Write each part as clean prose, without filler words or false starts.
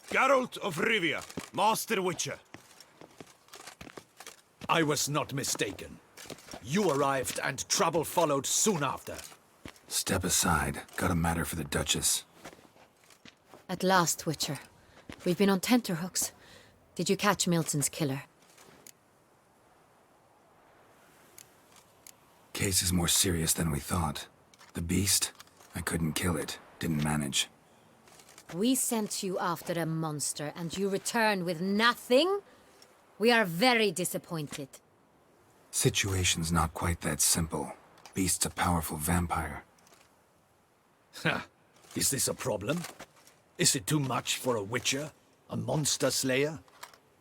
Geralt of Rivia, Master Witcher. I was not mistaken. You arrived and trouble followed soon after. Step aside. Got a matter for the Duchess. At last, Witcher. We've been on tenterhooks. Did you catch Milton's killer? Case is more serious than we thought. The beast? I couldn't kill it. Didn't manage. We sent you after a monster, and you return with nothing? We are very disappointed. Situation's not quite that simple. Beast's a powerful vampire. Ha! Is this a problem? Is it too much for a witcher? A monster slayer?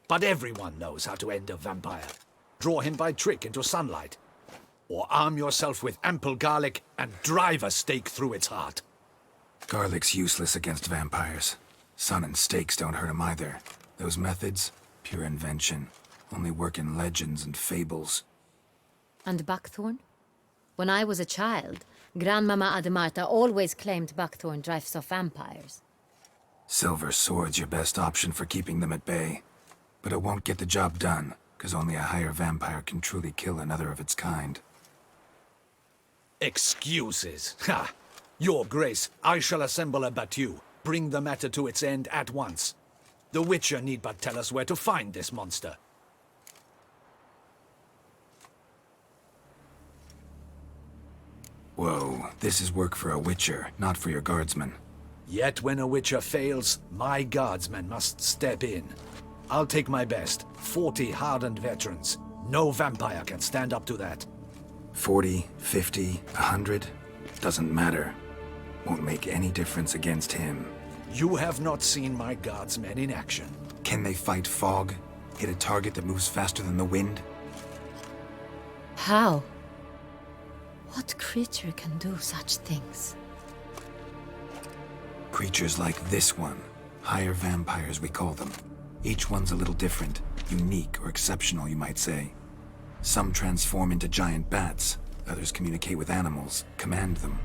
But everyone knows how to end a vampire. Draw him by trick into sunlight. Or arm yourself with ample garlic and drive a stake through its heart. Garlic's useless against vampires. Sun and stakes don't hurt him either. Those methods, pure invention. Only work in legends and fables. And buckthorn? When I was a child, Grandmama Ademarta always claimed buckthorn drives off vampires. Silver sword's your best option for keeping them at bay. But it won't get the job done, because only a higher vampire can truly kill another of its kind. Excuses. Ha! Your Grace, I shall assemble a battue. Bring the matter to its end at once. The Witcher need but tell us where to find this monster. Whoa, this is work for a Witcher, not for your guardsmen. Yet when a Witcher fails, my guardsmen must step in. I'll take my best. 40 hardened veterans. No vampire can stand up to that. 40, 50, 100? Doesn't matter. Won't make any difference against him. You have not seen my guardsmen in action. Can they fight fog? Hit a target that moves faster than the wind? How? What creature can do such things? Creatures like this one. Higher vampires, we call them. Each one's a little different. Unique or exceptional, you might say. Some transform into giant bats. Others communicate with animals, command them.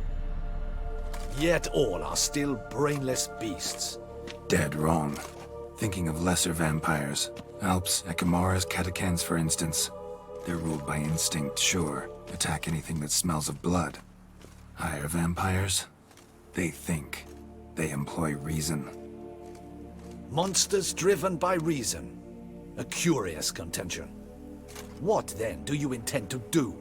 Yet all are still brainless beasts. Dead wrong. Thinking of lesser vampires. Alps, Ekamaras, Catechans, for instance. They're ruled by instinct, sure. Attack anything that smells of blood. Higher vampires? They think. They employ reason. Monsters driven by reason. A curious contention. What, then, do you intend to do?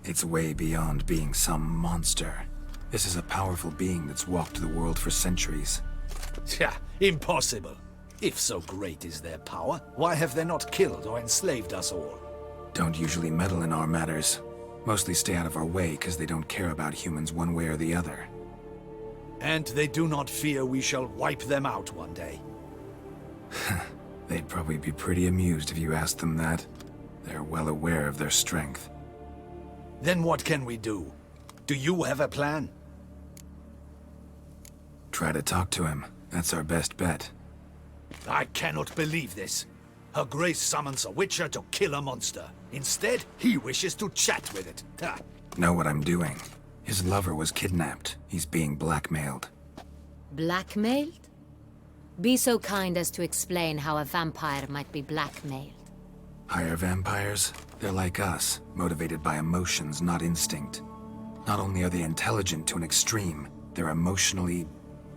It's way beyond being some monster. This is a powerful being that's walked the world for centuries. Yeah, impossible. If so great is their power, why have they not killed or enslaved us all? Don't usually meddle in our matters. Mostly stay out of our way because they don't care about humans one way or the other. And they do not fear we shall wipe them out one day. They'd probably be pretty amused if you asked them that. They're well aware of their strength. Then what can we do? Do you have a plan? Try to talk to him. That's our best bet. I cannot believe this. Her Grace summons a Witcher to kill a monster. Instead, he wishes to chat with it. Ha. Know what I'm doing. His lover was kidnapped. He's being blackmailed. Blackmailed? Be so kind as to explain how a vampire might be blackmailed. Higher vampires? They're like us, motivated by emotions, not instinct. Not only are they intelligent to an extreme, they're emotionally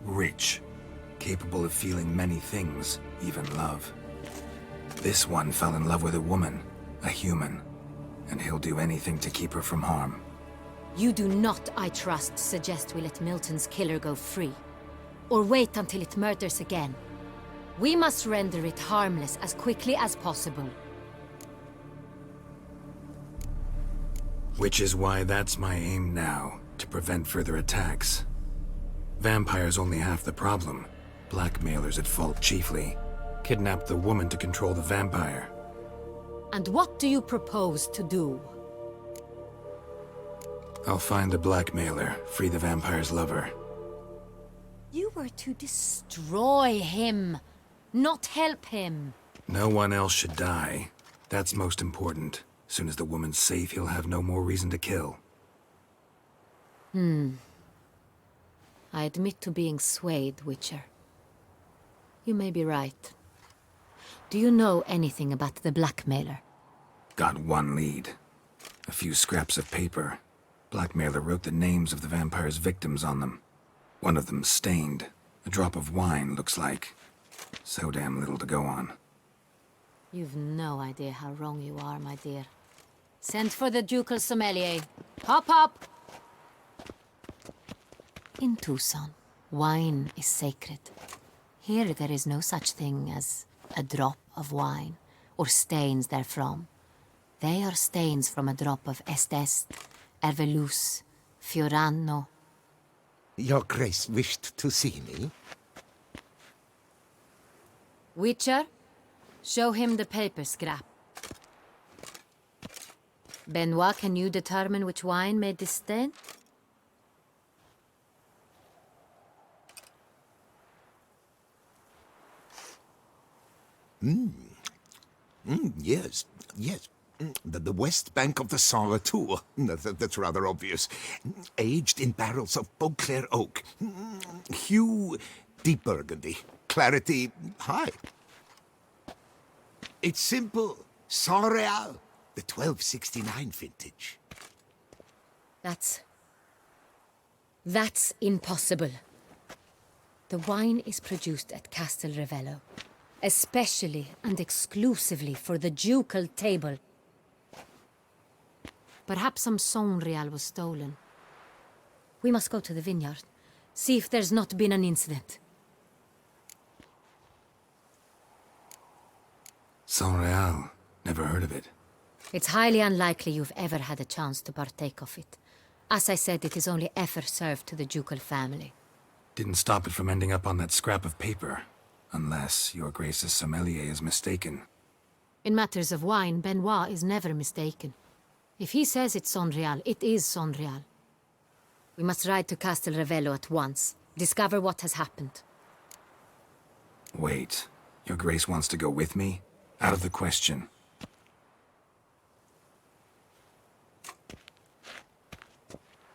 rich, capable of feeling many things, even love. This one fell in love with a woman, a human, and he'll do anything to keep her from harm. You do not, I trust, suggest we let Milton's killer go free. Or wait until it murders again. We must render it harmless as quickly as possible. Which is why that's my aim now, to prevent further attacks. Vampires only half the problem. Blackmailers at fault chiefly. Kidnapped the woman to control the vampire. And what do you propose to do? I'll find the blackmailer, free the vampire's lover. You were to destroy him, not help him. No one else should die. That's most important. Soon as the woman's safe, he'll have no more reason to kill. I I admit to being swayed, Witcher. You may be right. Do you know anything about the blackmailer? Got one lead. A few scraps of paper. Blackmailer wrote the names of the vampire's victims on them. One of them stained. A drop of wine, looks like. So damn little to go on. You've no idea how wrong you are, my dear. Send for the ducal sommelier. Hop, hop! In Tucson, wine is sacred. Here there is no such thing as a drop of wine, or stains therefrom. They are stains from a drop of Est, Ervelus, Fiorano. Your Grace wished to see me? Witcher, show him the paper scrap. Benoit, can you determine which wine made this stain? Yes, yes. The west bank of the Saint Retour. That's rather obvious. Aged in barrels of Beauclair oak. Hue, deep burgundy. Clarity, high. It's simple. Saint Real, the 1269 vintage. That's impossible. The wine is produced at Castel Revello, especially and exclusively for the ducal table. Perhaps some Saint Real was stolen. We must go to the vineyard, see if there's not been an incident. Saint Real. Never heard of it. It's highly unlikely you've ever had a chance to partake of it. As I said, it is only ever served to the ducal family. Didn't stop it from ending up on that scrap of paper. Unless your Grace's sommelier is mistaken. In matters of wine, Benoit is never mistaken. If he says it's Saint Real, it is Saint Real. We must ride to Castel Revello at once. Discover what has happened. Wait. Your Grace wants to go with me? Out of the question.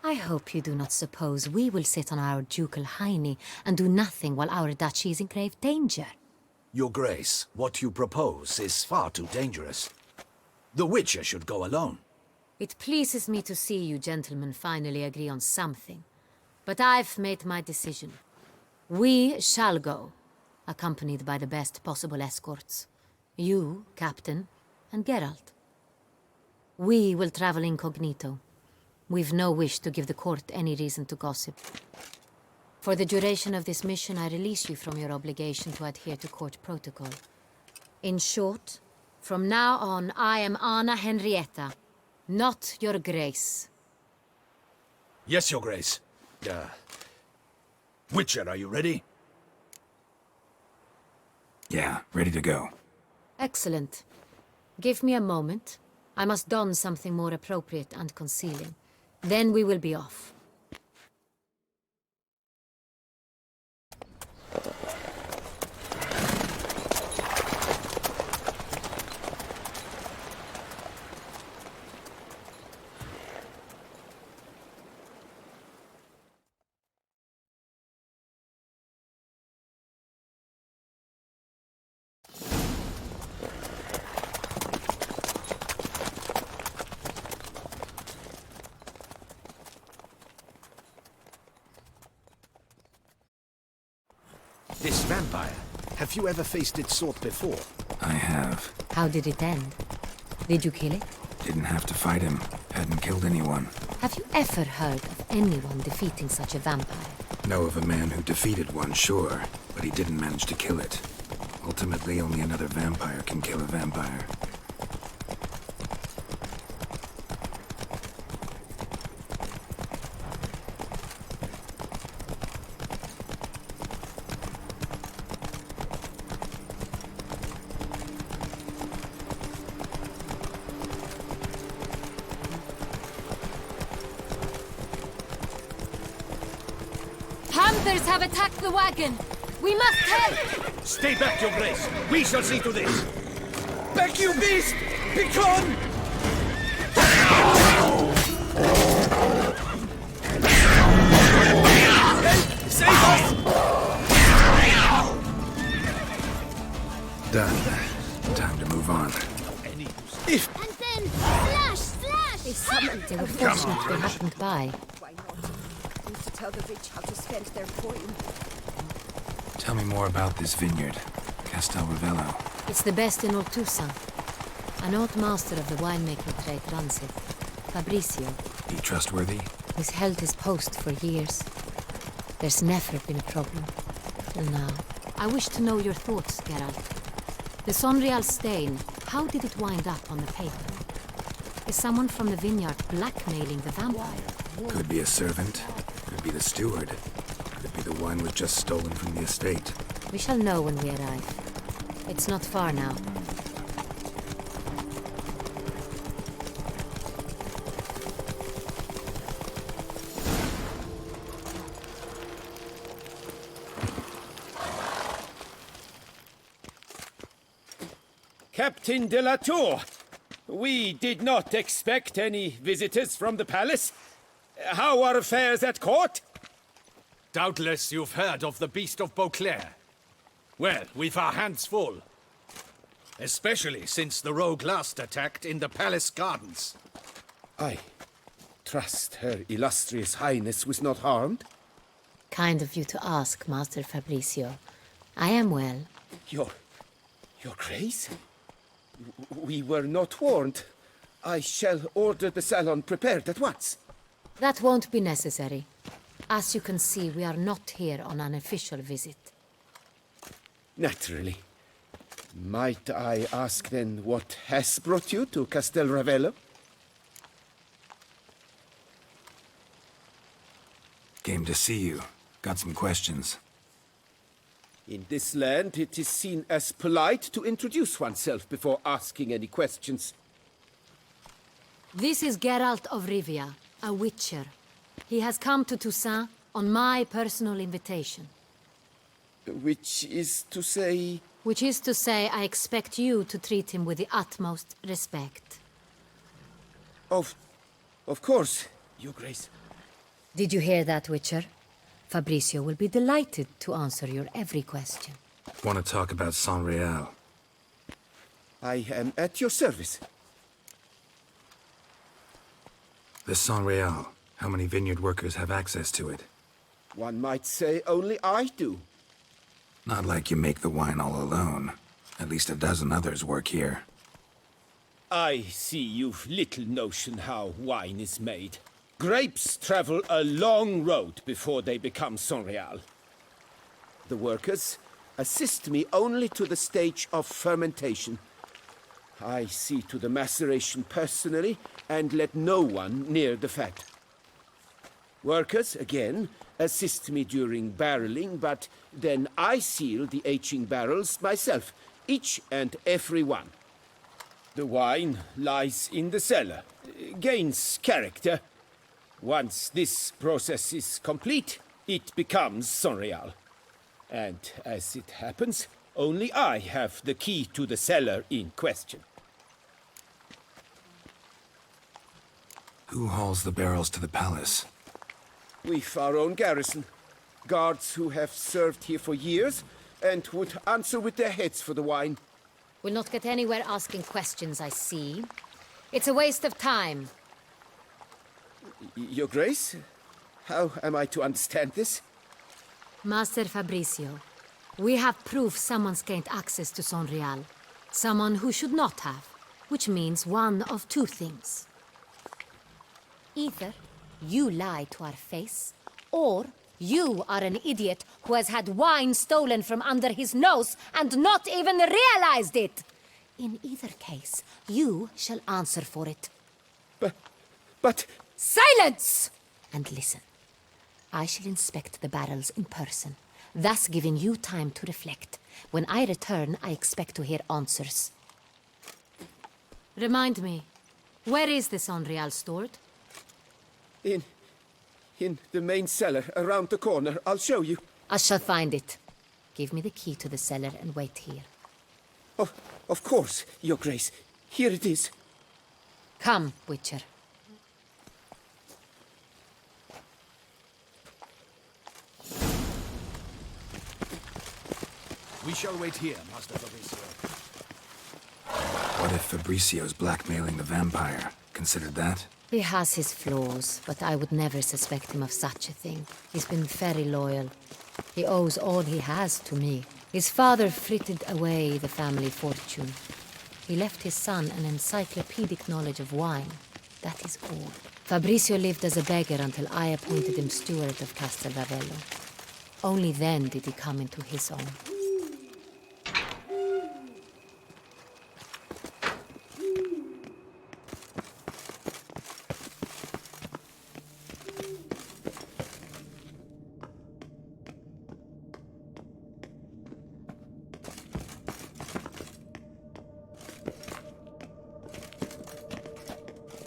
I hope you do not suppose we will sit on our ducal hiney and do nothing while our duchy is in grave danger. Your Grace, what you propose is far too dangerous. The Witcher should go alone. It pleases me to see you gentlemen finally agree on something. But I've made my decision. We shall go, accompanied by the best possible escorts. You, Captain, and Geralt. We will travel incognito. We've no wish to give the court any reason to gossip. For the duration of this mission, I release you from your obligation to adhere to court protocol. In short, from now on, I am Anna Henrietta, not your Grace. Yes, Your Grace. Witcher, are you ready? Yeah, ready to go. Excellent. Give me a moment. I must don something more appropriate and concealing. Then we will be off. This vampire, have you ever faced its sort before? I have. How did it end? Did you kill it? Didn't have to fight him. Hadn't killed anyone. Have you ever heard of anyone defeating such a vampire? Know of a man who defeated one, sure, but he didn't manage to kill it. Ultimately, only another vampire can kill a vampire. Hunters have attacked the wagon! We must help! Stay back, Your Grace. We shall see to this. Back, you beast! Begone! Help! Done. Time to move on. And then, slash! They summoned. They were fortunate they happened by. Why not? Need to tell the rich how to spend their coin. Tell me more about this vineyard, Castel Ravello. It's the best in all Toussaint. An old master of the winemaking trade runs it. Fabrizio. Be trustworthy? He's held his post for years. There's never been a problem. Till now. I wish to know your thoughts, Geralt. The Sonreal stain, how did it wind up on the paper? Is someone from the vineyard blackmailing the vampire? Could be a servant. Could be the steward. Could be the wine was just stolen from the estate. We shall know when we arrive. It's not far now. Captain de la Tour, we did not expect any visitors from the palace. How are affairs at court? Doubtless you've heard of the Beast of Beauclair. Well, we've our hands full. Especially since the rogue last attacked in the palace gardens. I trust Her Illustrious Highness was not harmed. Kind of you to ask, Master Fabrizio. I am well. Your Grace? We were not warned. I shall order the salon prepared at once. That won't be necessary. As you can see, we are not here on an official visit. Naturally. Might I ask then what has brought you to Castel Ravello? Came to see you. Got some questions. In this land, it is seen as polite to introduce oneself before asking any questions. This is Geralt of Rivia, a witcher. He has come to Toussaint on my personal invitation. Which is to say... Which is to say, I expect you to treat him with the utmost respect. Of course, Your Grace. Did you hear that, Witcher? Fabrizio will be delighted to answer your every question. Want to talk about Sonreal? I am at your service. The Sonreal. How many vineyard workers have access to it? One might say only I do. Not like you make the wine all alone. At least a dozen others work here. I see you've little notion how wine is made. Grapes travel a long road before they become Sonreal. The workers assist me only to the stage of fermentation. I see to the maceration personally and let no one near the fat. Workers, again, assist me during barreling, but then I seal the aging barrels myself, each and every one. The wine lies in the cellar, gains character. Once this process is complete, it becomes Sonreal. And as it happens, only I have the key to the cellar in question. Who hauls the barrels to the palace? We've our own garrison. Guards who have served here for years and would answer with their heads for the wine. We'll not get anywhere asking questions, I see. It's a waste of time. Your Grace? How am I to understand this? Master Fabrizio, we have proof someone's gained access to Sonreal. Someone who should not have, which means one of two things. Either you lie to our face, or you are an idiot who has had wine stolen from under his nose and not even realized it. In either case, you shall answer for it. But... Silence! And listen. I shall inspect the barrels in person, thus giving you time to reflect. When I return, I expect to hear answers. Remind me, where is the Sonreal stored? In the main cellar, around the corner. I'll show you. I shall find it. Give me the key to the cellar and wait here. Oh, of course, Your Grace. Here it is. Come, Witcher. We shall wait here, Master Fabrizio. if Fabricio's blackmailing the vampire? Considered that? He has his flaws, but I would never suspect him of such a thing. He's been very loyal. He owes all he has to me. His father frittered away the family fortune. He left his son an encyclopedic knowledge of wine. That is all. Fabricio lived as a beggar until I appointed him steward of Castel Ravello. Only then did he come into his own.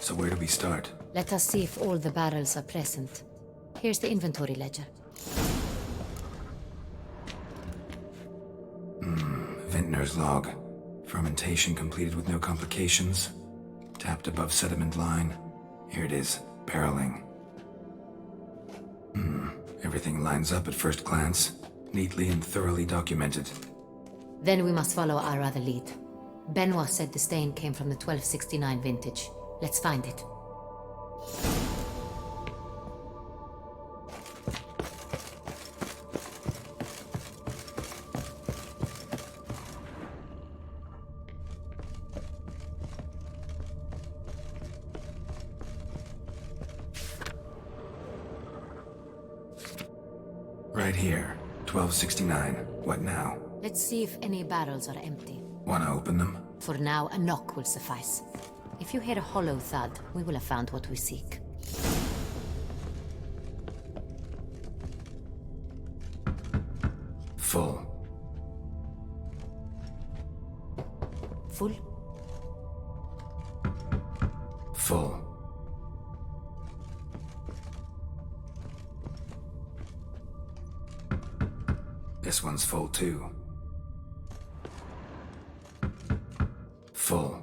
So where do we start? Let us see if all the barrels are present. Here's the inventory ledger. Vintner's log. Fermentation completed with no complications. Tapped above sediment line. Here it is. Barreling. Everything lines up at first glance. Neatly and thoroughly documented. Then we must follow our other lead. Benoit said the stain came from the 1269 vintage. Let's find it. Right here. 1269. What now? Let's see if any barrels are empty. Wanna open them? For now, a knock will suffice. If you hear a hollow thud, we will have found what we seek. Full. Full? Full. This one's full too. Full.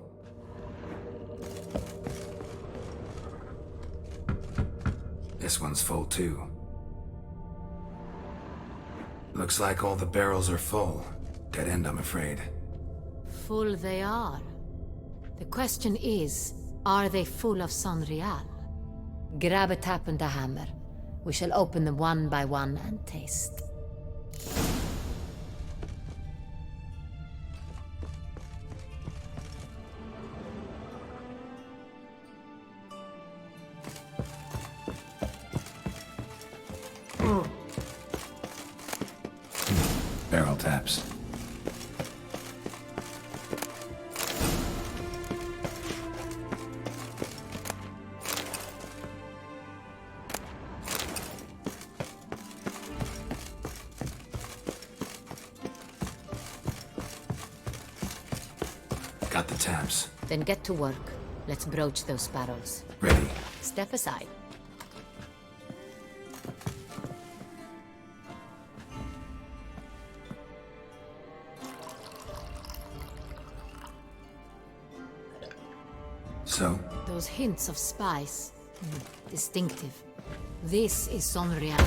This one's full too. Looks like all the barrels are full. Dead end, I'm afraid. Full they are. The question is, are they full of Sonreal? Grab a tap and a hammer. We shall open them one by one and taste. Barrel taps. Got the taps. Then get to work. Let's broach those barrels. Ready. Step aside. So? Those hints of spice. Distinctive. This is Sonreal.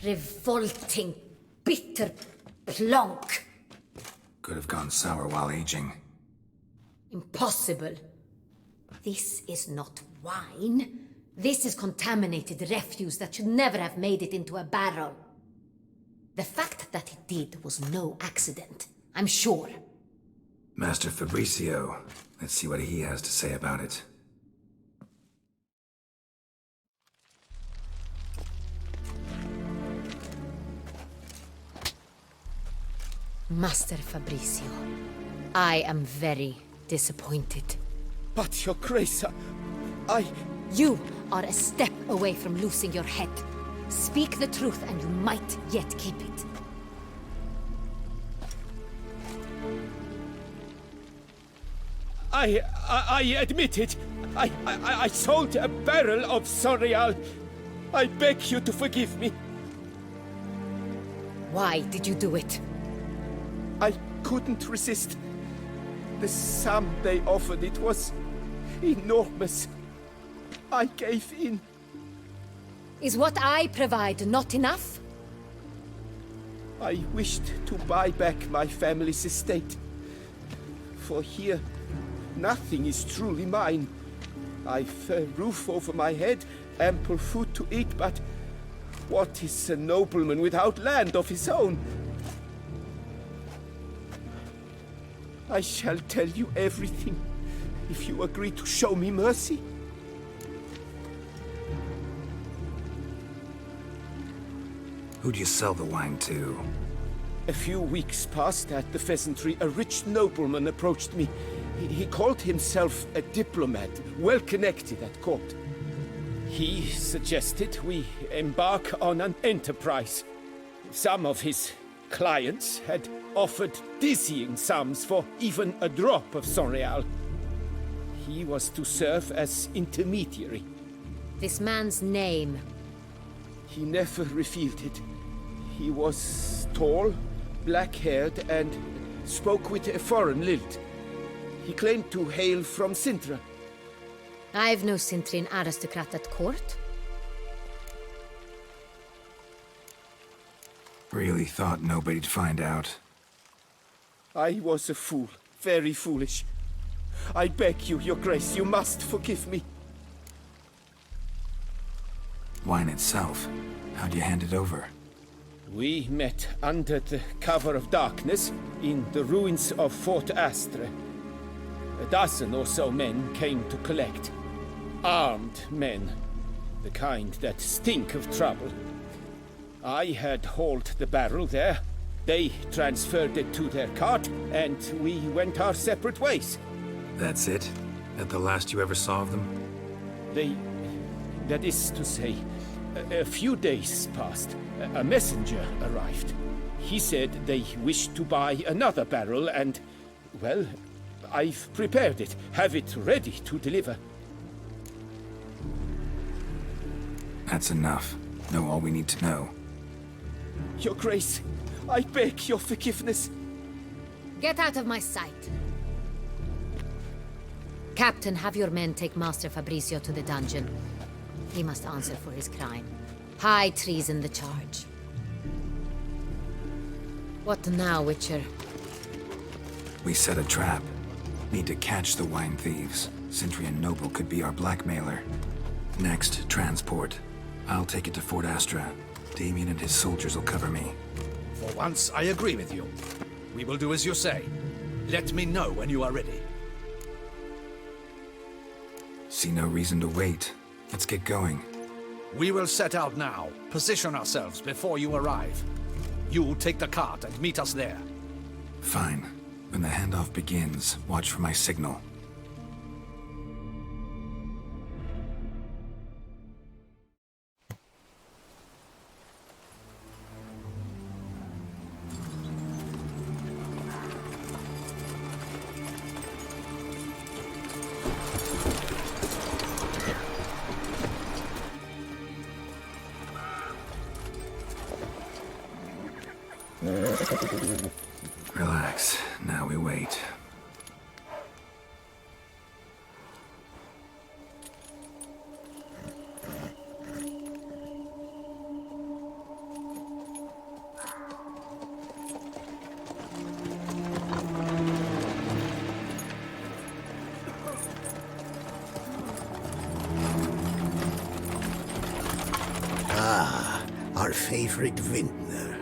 Revolting, bitter plonk. Could have gone sour while aging. Impossible. This is not wine. This is contaminated refuse that should never have made it into a barrel. The fact that it did was no accident, I'm sure. Master Fabricio. Let's see what he has to say about it. Master Fabricio, I am very disappointed. But, Your Grace, You are a step away from losing your head. Speak the truth and you might yet keep it. I admit it. I sold a barrel of Sonreal I beg you to forgive me. Why did you do it? I couldn't resist. The sum they offered, it was enormous. I gave in. Is what I provide not enough? I wished to buy back my family's estate. For here, nothing is truly mine. I've a roof over my head, ample food to eat, but what is a nobleman without land of his own? I shall tell you everything, if you agree to show me mercy. Who do you sell the wine to? A few weeks past at the pheasantry, a rich nobleman approached me. He called himself a diplomat, well connected at court. He suggested we embark on an enterprise. Some of his clients had offered dizzying sums for even a drop of Sonreal. He was to serve as intermediary. This man's name. He never revealed it. He was tall, black-haired, and spoke with a foreign lilt. He claimed to hail from Sintra. I've no Cintrin aristocrat at court. Really thought nobody'd find out. I was a fool, very foolish. I beg you, Your Grace, you must forgive me. Wine itself, how'd you hand it over? We met under the cover of darkness in the ruins of Fort Astre. A dozen or so men came to collect. Armed men, the kind that stink of trouble. I had hauled the barrel there. They transferred it to their cart, and we went our separate ways. That's it? That the last you ever saw of them? That is to say, a few days passed. A messenger arrived. He said they wished to buy another barrel and, well, I've prepared it, have it ready to deliver. That's enough. Know all we need to know. Your Grace, I beg your forgiveness. Get out of my sight. Captain, have your men take Master Fabrizio to the dungeon. He must answer for his crime. High treason the charge. What now, Witcher? We set a trap. Need to catch the wine thieves. Cintrian Noble could be our blackmailer. Next, transport. I'll take it to Fort Astra. Damien and his soldiers will cover me. For once, I agree with you. We will do as you say. Let me know when you are ready. See no reason to wait. Let's get going. We will set out now. Position ourselves before you arrive. You take the cart and meet us there. Fine. When the handoff begins, watch for my signal. Relax. Now we wait. Our favorite vintner.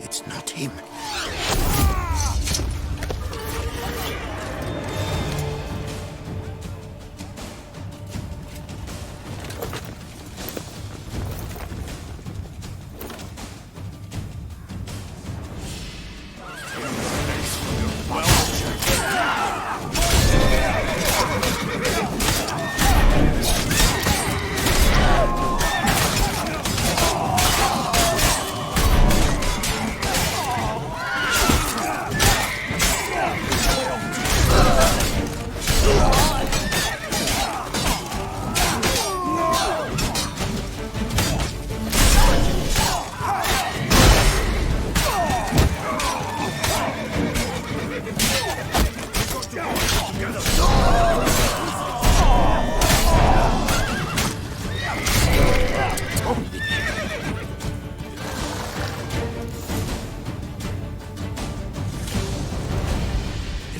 It's not him.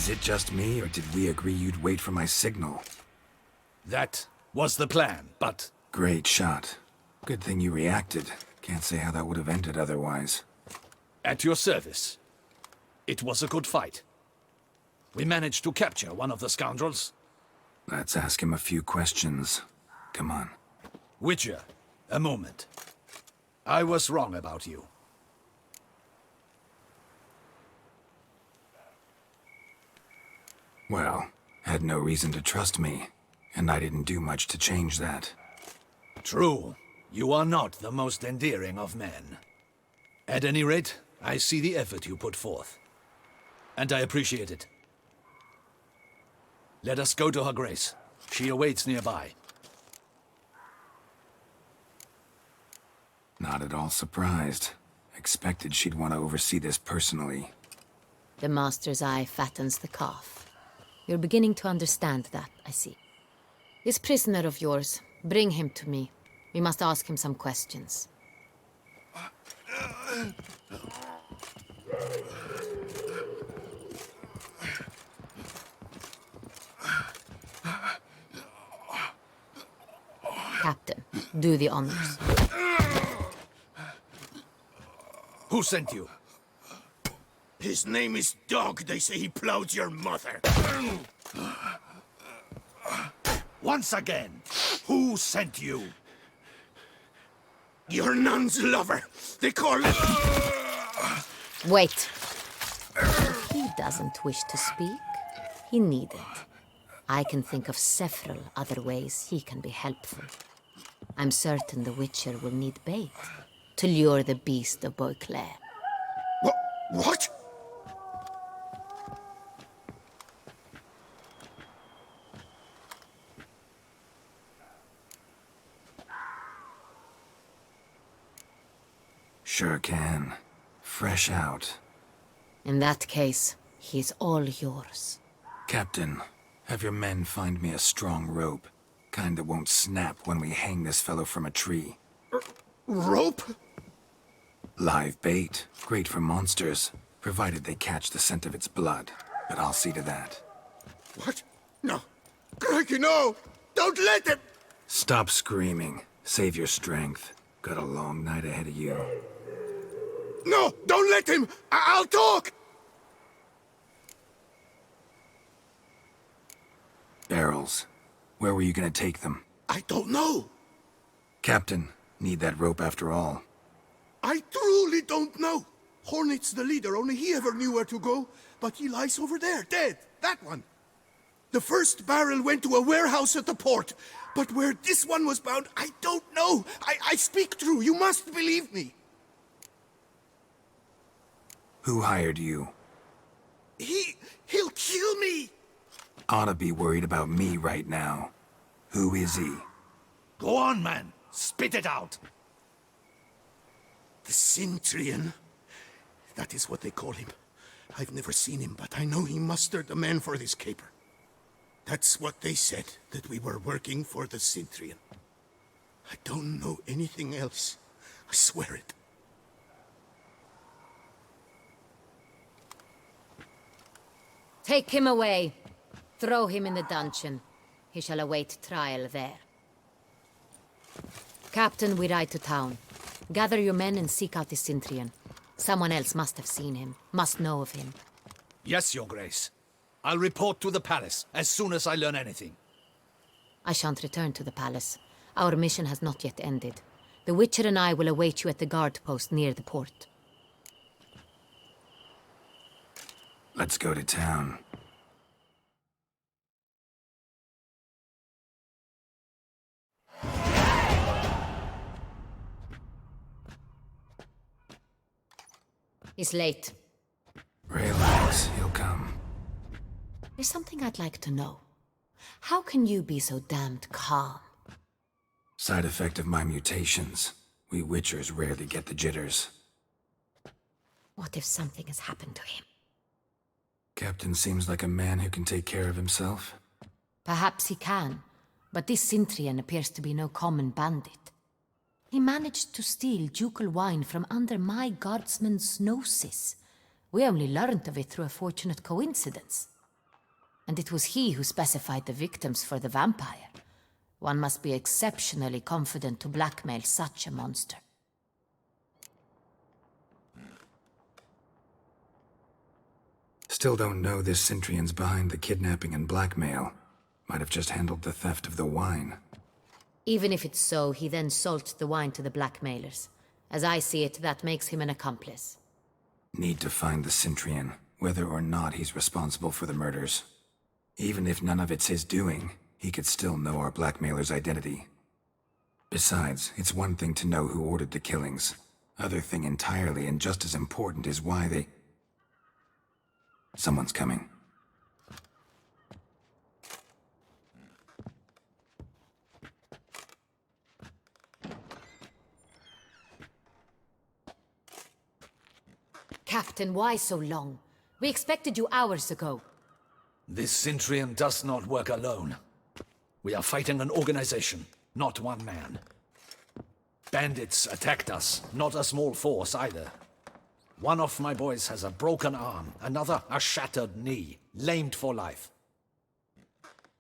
Is it just me, or did we agree you'd wait for my signal? That was the plan, but Great shot. Good thing you reacted. Can't say how that would have ended otherwise. at your service. It was a good fight. We managed to capture one of the scoundrels. Let's ask him a few questions. Come on. Witcher, a moment. I was wrong about you. Well, had no reason to trust me, and I didn't do much to change that. True, you are not the most endearing of men. At any rate, I see the effort you put forth. And I appreciate it. Let us go to her grace. She awaits nearby. Not at all surprised. Expected she'd want to oversee this personally. The master's eye fattens the calf. You're beginning to understand that, I see. This prisoner of yours, bring him to me. We must ask him some questions. Captain, do the honors. Who sent you? His name is Dog. They say he plowed your mother. Once again, who sent you? Your nun's lover. They call it... Wait. If he doesn't wish to speak, he needn't. I can think of several other ways he can be helpful. I'm certain the Witcher will need bait to lure the beast of Beauclair. What? Sure can. Fresh out. In that case, he's all yours. Captain, have your men find me a strong rope. Kind that won't snap when we hang this fellow from a tree. Rope? Live bait. Great for monsters, provided they catch the scent of its blood. But I'll see to that. What? No. Crikey, no! Don't let him! Stop screaming. Save your strength. Got a long night ahead of you. No! Don't let him! I'll talk! Barrels. Where were you gonna take them? I don't know. Captain, need that rope after all. I truly don't know. Hornet's the leader, only he ever knew where to go. But he lies over there, dead. That one. The first barrel went to a warehouse at the port. But where this one was bound, I don't know. I speak true. You must believe me. Who hired you? He'll kill me. Oughta be worried about me right now. Who is he? Go on, man. Spit it out. The Cintrian. That is what they call him. I've never seen him, but I know he mustered the men for this caper. That's what they said, that we were working for the Cintrian. I don't know anything else. I swear it. Take him away. Throw him in the dungeon. He shall await trial there. Captain, we ride to town. Gather your men and seek out the Cintrian. Someone else must have seen him, must know of him. Yes, Your Grace. I'll report to the palace as soon as I learn anything. I shan't return to the palace. Our mission has not yet ended. The Witcher and I will await you at the guard post near the port. Let's go to town. He's late. Relax, he'll come. There's something I'd like to know. How can you be so damned calm? Side effect of my mutations. We Witchers rarely get the jitters. What if something has happened to him? Captain seems like a man who can take care of himself. Perhaps he can, but this Cintrian appears to be no common bandit. He managed to steal ducal wine from under my guardsman's noses. We only learned of it through a fortunate coincidence. And it was he who specified the victims for the vampire. One must be exceptionally confident to blackmail such a monster. Still don't know this Centrion's behind the kidnapping and blackmail. Might have just handled the theft of the wine. Even if it's so, he then sold the wine to the blackmailers. As I see it, that makes him an accomplice. Need to find the Centrion, whether or not he's responsible for the murders. Even if none of it's his doing, he could still know our blackmailer's identity. Besides, it's one thing to know who ordered the killings. Other thing entirely, and just as important, is why they... Someone's coming. Captain, why so long? We expected you hours ago. This Centurion does not work alone. We are fighting an organization, not one man. Bandits attacked us, not a small force either. One of my boys has a broken arm, another a shattered knee, lamed for life.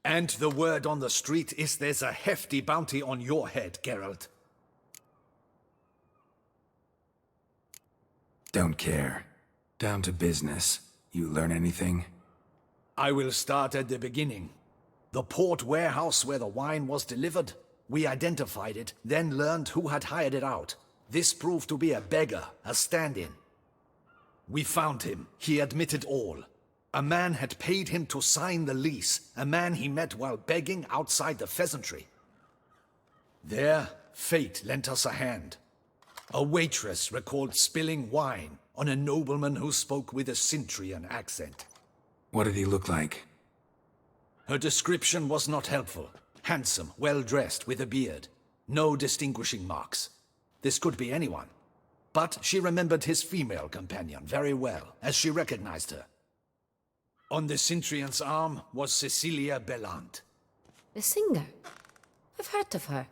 And the word on the street is there's a hefty bounty on your head, Geralt. Don't care. Down to business. You learn anything? I will start at the beginning. The port warehouse where the wine was delivered. We identified it, then learned who had hired it out. This proved to be a beggar, a stand-in. We found him. He admitted all. A man had paid him to sign the lease, a man he met while begging outside the pheasantry. There, fate lent us a hand. A waitress recalled spilling wine on a nobleman who spoke with a Centrian accent. What did he look like? Her description was not helpful. Handsome, well-dressed, with a beard. No distinguishing marks. This could be anyone. But she remembered his female companion very well, as she recognized her. On the Centrion's arm was Cecilia Bellant. The singer? I've heard of her.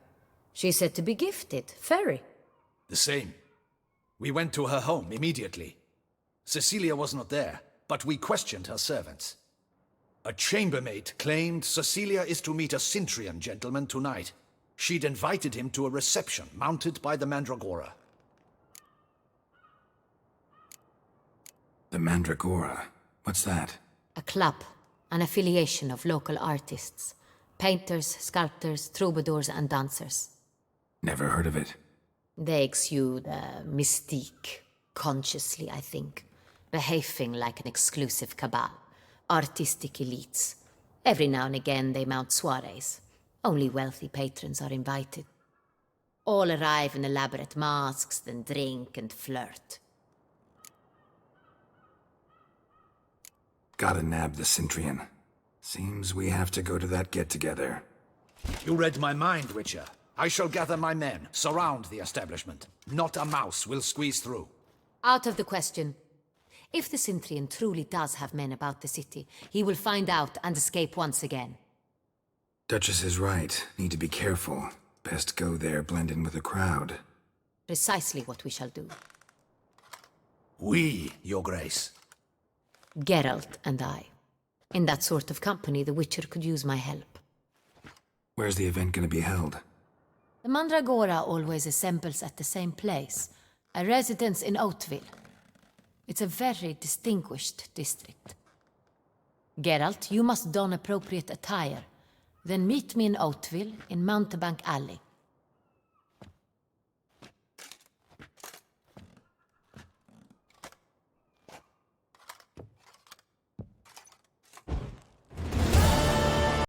She's said to be gifted, fairy. The same. We went to her home immediately. Cecilia was not there, but we questioned her servants. A chambermaid claimed Cecilia is to meet a Centrian gentleman tonight. She'd invited him to a reception mounted by the Mandragora. The Mandragora? What's that? A club, an affiliation of local artists. Painters, sculptors, troubadours and dancers. Never heard of it. They exude mystique, consciously, I think. Behaving like an exclusive cabal. Artistic elites. Every now and again they mount soirees. Only wealthy patrons are invited. All arrive in elaborate masks, then drink and flirt. Gotta nab the Centrion. Seems we have to go to that get-together. You read my mind, Witcher. I shall gather my men, surround the establishment. Not a mouse will squeeze through. Out of the question. If the Centrion truly does have men about the city, he will find out and escape once again. Duchess is right. Need to be careful. Best go there, blend in with the crowd. Precisely what we shall do. We, Your Grace. Geralt and I. In that sort of company, the Witcher could use my help. Where's the event gonna be held? The Mandragora always assembles at the same place, a residence in Oatville. It's a very distinguished district. Geralt, you must don appropriate attire. Then meet me in Oatville, in Mountebank Alley.